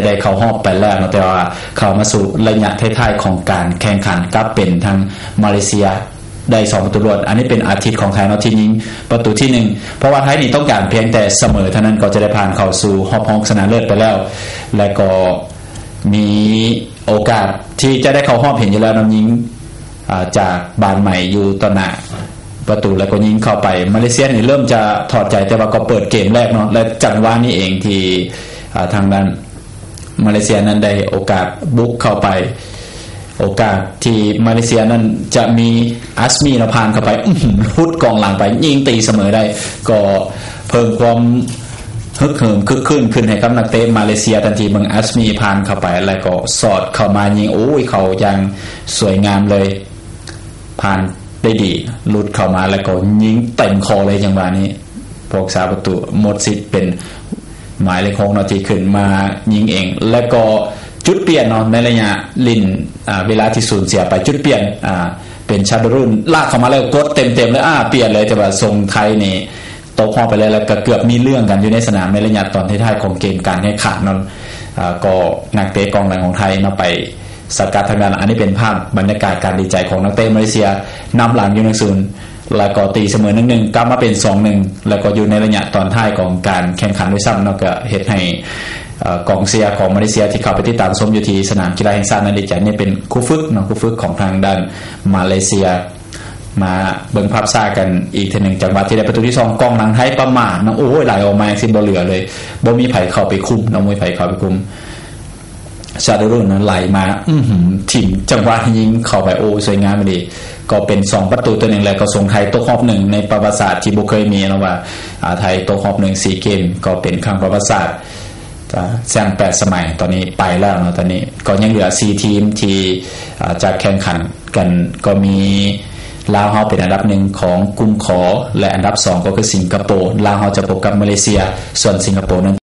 ได้เข้ารอบไปแล้วแต่ว่าเข้ามาสู่ระยะท้ายๆของการแข่งขันก็เป็นทางมาเลเซียได้2ประตูรวดอันนี้เป็นอาทิตย์ของไทยเนาะที่ยิงประตูที่1เพราะว่าไทยนี่ต้องการเพียงแต่เสมอเท่านั้นก็จะได้ผ่านเข้าสู่รอบรองชนะเลิศไปแล้วและก็มีโอกาสที่จะได้เข้ารอบเห็นอยู่แล้วน้ำยิงจากบานใหม่อยู่ต่อหน้าประตูแล้วก็ยิงเข้าไปมาเลเซียนี่เริ่มจะถอดใจแต่ว่าก็เปิดเกมแรกเนาะและจังหวะนี้เองที่ทางด้านมาเลเซียนั้นได้โอกาสบุกเข้าไปโอกาสที่มาเลเซียนั้นจะมีอัสมีนพานเข้าไปพุดกองหลังไปยิงตีเสมอได้ก็เพิ่มความฮึกเหิมคึกคืนขึ้นให้กับนักเตะมาเลเซียทันทีเมืองอัสมีพานเข้าไปแล้วก็สอดเข้ามายิงโอ้ยเขายังสวยงามเลยผ่านได้ดีหลุดเข้ามาแล้วก็ยิงเต็มคอเลยจังหวะนี้พวกสาประตูหมดสิทธิ์เป็นหมายเลข6นาทีขึ้นมายิงเองแล้วก็จุดเปลี่ยนเนาะในระยะลินเวลาที่สูญเสียไปจุดเปลี่ยนเป็นชาบรุนลากเข้ามาแล้วกดเต็มๆเลยเปลี่ยนเลยแต่ว่าทรงไทยนี่ตกห้องไปเลยแล้วก็เกือบมีเรื่องกันอยู่ในสนามในระยะตอนท้ายๆของเกมการแข่งขันนั้นก็นักเตะกองหลังของไทยมาไปสกัดทางด้านอันนี้เป็นภาพบรรยากาศการดีใจของนักเตะมาเลเซียนำหลังอยู่1-0แล้วก็ตีเสมอ1-1กลับมาเป็น 2-1 แล้วก็อยู่ในระยะตอนท้ายของการแข่งขันด้วยซ้ำแล้วก็เฮ็ดให้กองเชียร์ของมาเลเซียที่เข้าไปติดตามชมอยู่ที่สนามกีฬาแห่งชาตินั้นดีใจนี่เป็นคู่ฝึกเนาะคู่ฝึกของทางด้านมาเลเซียมาเบิ่งภาพซ่ากันอีกทีนึงจังหวะที่ได้ประตูที่2กองหลังไทยประมาทนะโอ้ยไหลออกมาสิบ่เหลือเลยบ่มีไผเข้าไปคุมเนาะบ่มีไผเข้าไปคุมชาดรุ่นนั้นไหลมาถิ่มจังหวะยิงเข้าไปโอ้สวยงามดีก็เป็น2ประตูตัวนึงแล้วก็ส่งไทยตกรอบ1ในประวัติศาสตร์ที่บ่เคยมีนะว่าไทยตกรอบ1 4เกมก็เป็นครั้งประวัติศาสตร์แซง8สมัยตอนนี้ไปแล้วเนาะตอนนี้ก็ยังเหลือ4ทีมที่จะแข่งขันกันก็มีลาวเฮาเป็นอันดับ1ของกลุ่มขอและอันดับ2ก็คือสิงคโปร์ลาวเฮาจะพบกับมาเลเซียส่วนสิงคโปร์นั้น